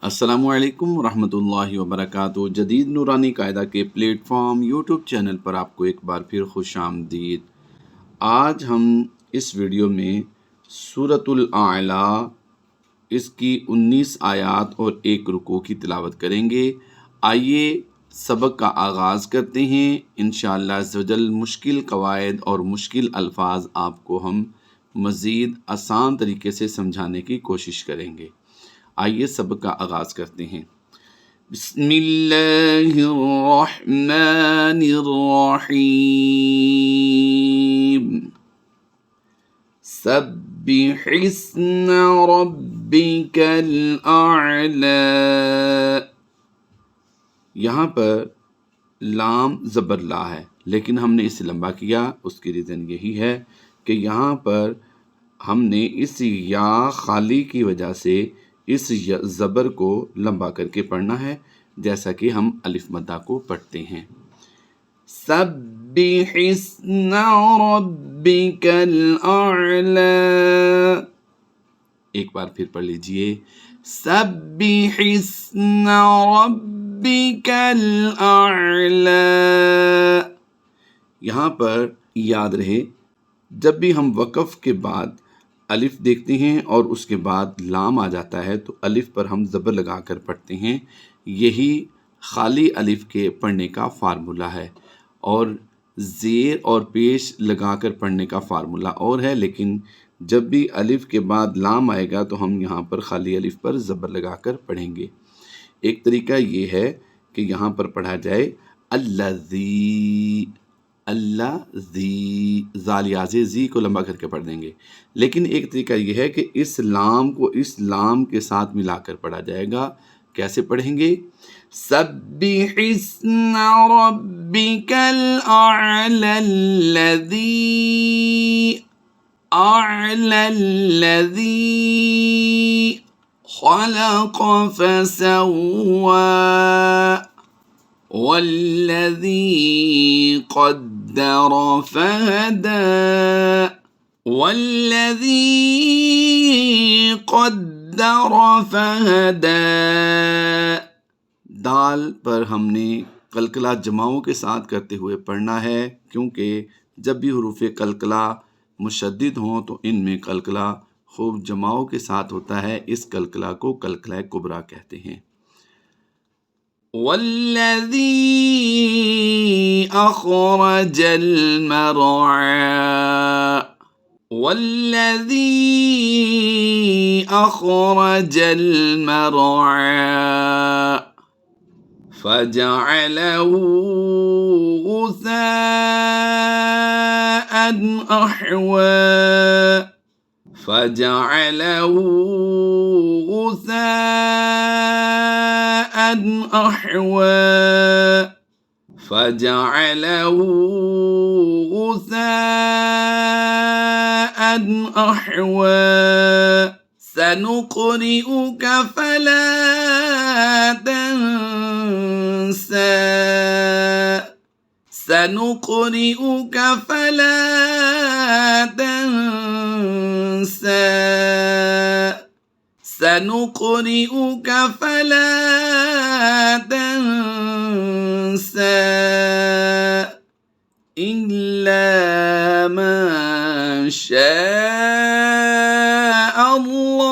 السلام علیکم ورحمۃ اللہ وبرکاتہ۔ جدید نورانی قاعدہ کے پلیٹ فارم یوٹیوب چینل پر آپ کو ایک بار پھر خوش آمدید۔ آج ہم اس ویڈیو میں سورۃ الاعلی اس کی 19 آیات اور 1 رکوع کی تلاوت کریں گے۔ آئیے سبق کا آغاز کرتے ہیں۔ انشاءاللہ عز و جل مشکل قواعد اور مشکل الفاظ آپ کو ہم مزید آسان طریقے سے سمجھانے کی کوشش کریں گے۔ آئیے سبق کا آغاز کرتے ہیں۔ بسم اللہ الرحمن الرحیم۔ سبح اسم ربک الاعلی۔ یہاں پر لام زبر لا ہے، لیکن ہم نے اسے لمبا کیا۔ اس کی ریزن یہی ہے کہ یہاں پر ہم نے اس یا خالی کی وجہ سے اس زبر کو لمبا کر کے پڑھنا ہے، جیسا کہ ہم الف مدہ کو پڑھتے ہیں۔ سبح اسم ربک الاعلی۔ ایک بار پھر پڑھ لیجئے۔ سبح اسم ربک الاعلی۔ یہاں پر یاد رہے، جب بھی ہم وقف کے بعد الف دیکھتے ہیں اور اس کے بعد لام آ جاتا ہے تو الف پر ہم زبر لگا کر پڑھتے ہیں۔ یہی خالی الف کے پڑھنے کا فارمولہ ہے، اور زیر اور پیش لگا کر پڑھنے کا فارمولہ اور ہے، لیکن جب بھی الف کے بعد لام آئے گا تو ہم یہاں پر خالی الف پر زبر لگا کر پڑھیں گے۔ ایک طریقہ یہ ہے کہ یہاں پر پڑھا جائے الذی، اللہ ذی، زال یا زی کو لمبا کر کے پڑھ دیں گے۔ لیکن ایک طریقہ یہ ہے کہ اس لام کو اس لام کے ساتھ ملا کر پڑھا جائے گا۔ کیسے پڑھیں گے؟ سبح اسم ربک الاعلی الذی، اعلی الذی خلق فسوی والذی قدر فہدی والذی قدر فہدی۔ دال پر ہم نے قلقلہ جماؤں کے ساتھ کرتے ہوئے پڑھنا ہے، کیونکہ جب بھی حروف قلقلہ مشدد ہوں تو ان میں قلقلہ خوب جماؤں کے ساتھ ہوتا ہے۔ اس قلقلہ کو قلقلہ کبریٰ کہتے ہیں۔ والذی اخرج المرعی، والذی اخرج المرعی فجعله غثاء احوى، فجعله غثاء احوى، فجعله غثاء احوى۔ سنقرئك فلا تنسى، سنقرئك فلا تنسى، سنقرئك فلا تنسى إلا ما شاء اللہ۔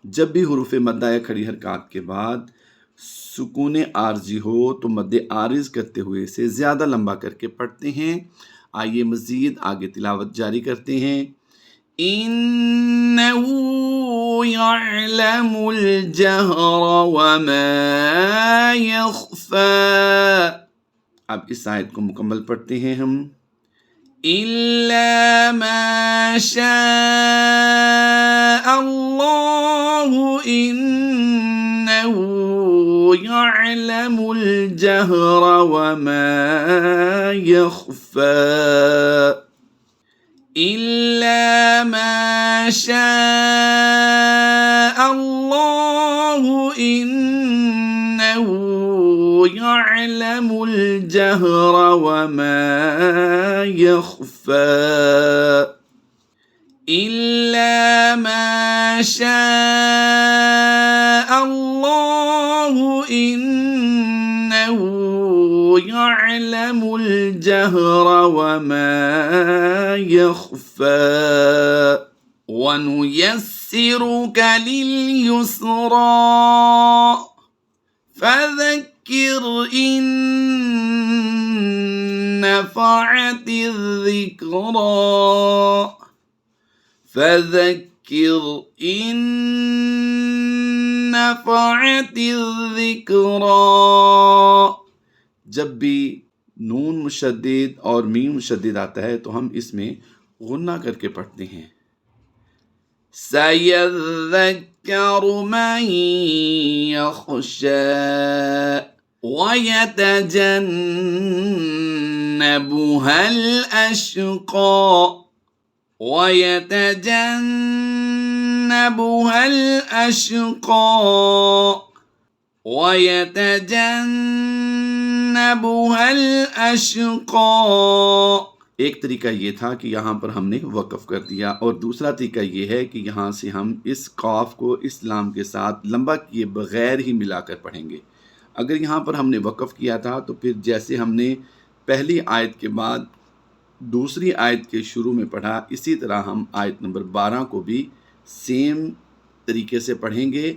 جب بھی حروف مدہ یا کھڑی حرکات کے بعد سکون عارضی ہو تو مد عارض کرتے ہوئے اسے زیادہ لمبا کر کے پڑھتے ہیں۔ آئیے مزید آگے تلاوت جاری کرتے ہیں۔ انہ یعلم الجہر وما یخفی۔ اب اس آیت کو مکمل پڑھتے ہیں ہم۔ الا ما شاء اللہ انہ یعلم الجہر وما یخفی۔ الا ما شاء اللہ انہ يعلم الجهر وما يخفى إلا ما شاء الله إنه يعلم الجهر وما يخفى ونيسرك لليسرى فذكر إن نفعت الذكرى فذكر إن نفعت الذكرى. جب بھی نون مشدد اور میم مشدد آتا ہے تو ہم اس میں غنہ کر کے پڑھتے ہیں. سَيَذَّكَّرُ مَن يَخْشَىٰ وَيَتَجَنَّبُهَا الْأَشْقَى وَيَتَجَنَّبُهَا الْأَشْقَى. ایک طریقہ یہ تھا کہ یہاں پر ہم نے وقف کر دیا، اور دوسرا طریقہ یہ ہے کہ یہاں سے ہم اس قاف کو اس لام کے ساتھ لمبا کیے بغیر ہی ملا کر پڑھیں گے. اگر یہاں پر ہم نے وقف کیا تھا تو پھر جیسے ہم نے پہلی آیت کے بعد دوسری آیت کے شروع میں پڑھا، اسی طرح ہم آیت نمبر 12 کو بھی سیم طریقے سے پڑھیں گے.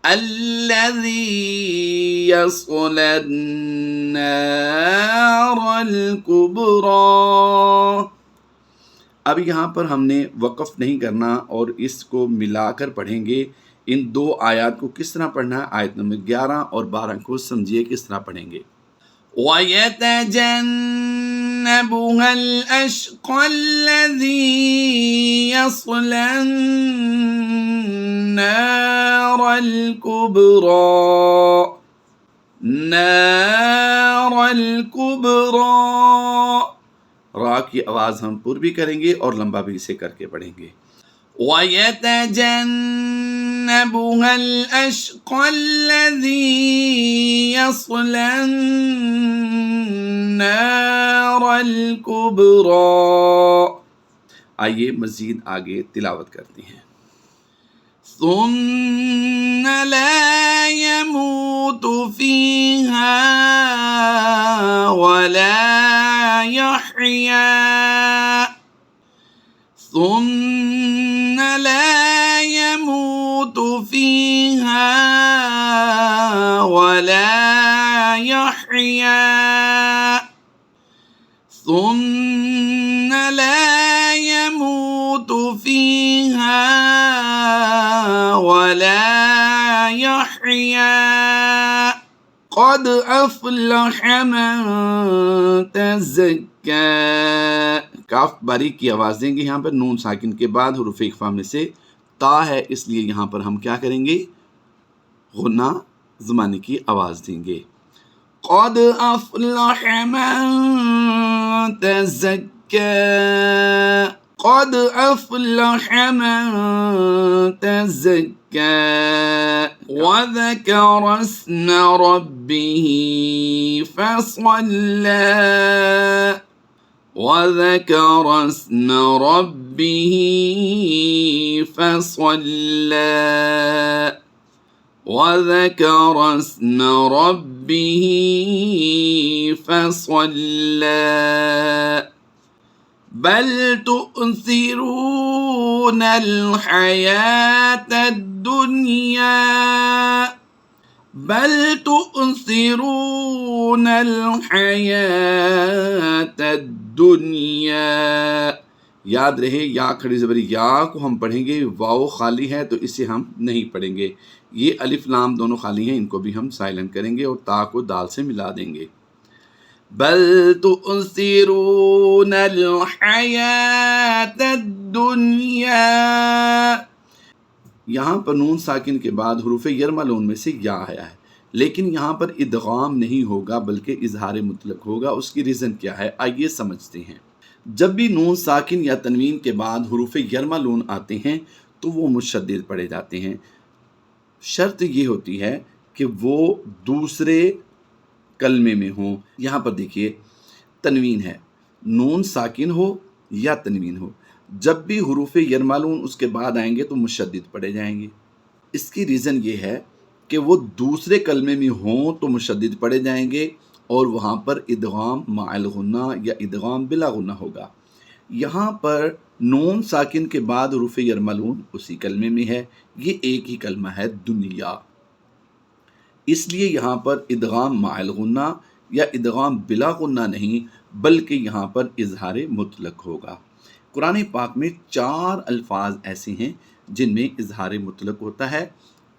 الذی یصلی النار الکبریٰ. اب یہاں پر ہم نے وقف نہیں کرنا اور اس کو ملا کر پڑھیں گے. ان دو آیات کو کس طرح پڑھنا ہے؟ آیت نمبر 11 اور 12 کو سمجھیے کس طرح پڑھیں گے. وَيَتَجَنَّبُهَا الْأَشْقَى الَّذِي يَصْلَى النَّارَ الْكُبْرَى. نار الکبریٰ. را کی آواز ہم پر بھی کریں گے اور لمبا بھی اسے کر کے پڑھیں گے. وَيَتَجَنَّبُهَا الْأَشْقَى الَّذِي يَصْلَى النَّارَ الْكُبْرَى. آئیے مزید آگے تلاوت کرتے ہیں. ثُمَّ لَا يَمُوتُ فِيهَا وَلَا يَحْيَا. ثُمَّ لَا يَمُوتُ فِيهَا وَلَا يَحْيَا. ثُمَّ لَا يَمُوتُ فِيهَا وَلَا يَحْيَا. قَدْ أَفْلَحَ مَن تَزَكَّىٰ. کاف باریک کی آواز دیں گے یہاں پر. نون ساکن کے بعد حروف اخفا میں سے تا ہے، اس لیے یہاں پر ہم کیا کریں گے؟ غنہ زمانے کی آواز دیں گے. قَدْ أَفْلَحَ مَن تَزَكَّىٰ. قَدْ أَفْلَحَ مَن تَزَكَّىٰ وَذَكَرَ اسْمَ رَبِّهِ فَصَلَّىٰ. وَذَكَرَ اسْمَ رَبِّهِ فَصَلَّىٰ. وَذَكَرَ اسْمَ رَبِّهِ فَصَلَّىٰ. بَلْ تُؤْثِرُونَ الْحَيَاةَ الدُّنْيَا. بَلْ تُؤْثِرُونَ الْحَيَاةَ الدُّنْيَا. یاد رہے یا کھڑی زبری یا کو ہم پڑھیں گے، واو خالی ہے تو اسے ہم نہیں پڑھیں گے. یہ الف لام دونوں خالی ہیں، ان کو بھی ہم سائلنٹ کریں گے اور تا کو دال سے ملا دیں گے. بل تؤثرون الحیات الدنیا. یہاں پر نون ساکن کے بعد حروف یرملون میں سے یا آیا ہے، لیکن یہاں پر ادغام نہیں ہوگا بلکہ اظہار مطلق ہوگا. اس کی ریزن کیا ہے آئیے سمجھتے ہیں. جب بھی نون ساکن یا تنوین کے بعد حروف یرملون آتے ہیں تو وہ مشدد پڑھے جاتے ہیں. شرط یہ ہوتی ہے کہ وہ دوسرے کلمے میں ہوں. یہاں پر دیکھیے تنوین ہے، نون ساکن ہو یا تنوین ہو، جب بھی حروف یرملون اس کے بعد آئیں گے تو مشدد پڑھے جائیں گے۔ اس کی ریزن یہ ہے کہ وہ دوسرے کلمے میں ہوں تو مشدد پڑھے جائیں گے اور وہاں پر ادغام مع الغنہ یا ادغام بلا غنہ ہوگا۔ یہاں پر نون ساکن کے بعد حروف یرملون اسی کلمے میں ہے، یہ ایک ہی کلمہ ہے دنیا، اس لیے یہاں پر ادغام مع الغنہ یا ادغام بلا غنہ نہیں بلکہ یہاں پر اظہار مطلق ہوگا۔ قرآن پاک میں 4 الفاظ ایسے ہیں جن میں اظہار مطلق ہوتا ہے،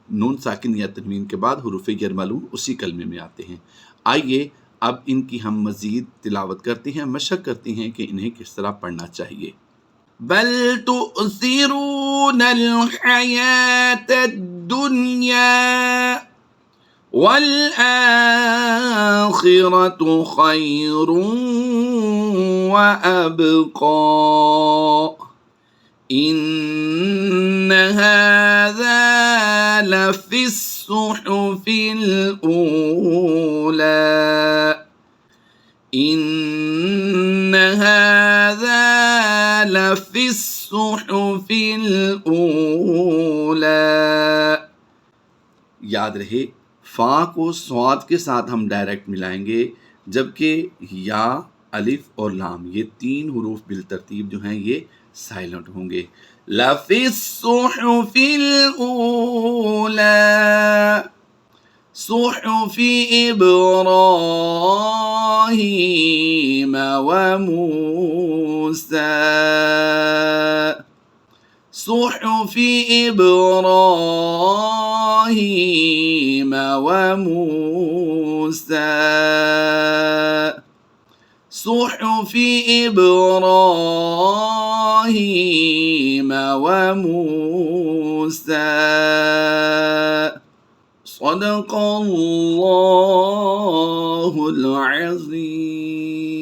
نون ساکن یا تنوین کے بعد حروف یرملون اسی کلمے میں آتے ہیں۔ آئیے اب ان کی ہم مزید تلاوت کرتے ہیں، مشق کرتے ہیں کہ انہیں کس طرح پڑھنا چاہیے۔ بل تؤثرون الحیات الدنیا والآخرة خیر وأبقى إن هذا لفي الصحف الأولى إن هذا لفي الصحف الأولى۔ یاد رہے فا کو صاد کے ساتھ ہم ڈائریکٹ ملائیں گے، جبکہ یا، الف اور لام یہ 3 حروف بالترتیب جو ہیں یہ سائلنٹ ہوں گے۔ لفی الصحف الاولی صحف ابراہیم وموسیٰ صحف إبراهيم وموسى صحف إبراهيم وموسى صدق الله العظيم۔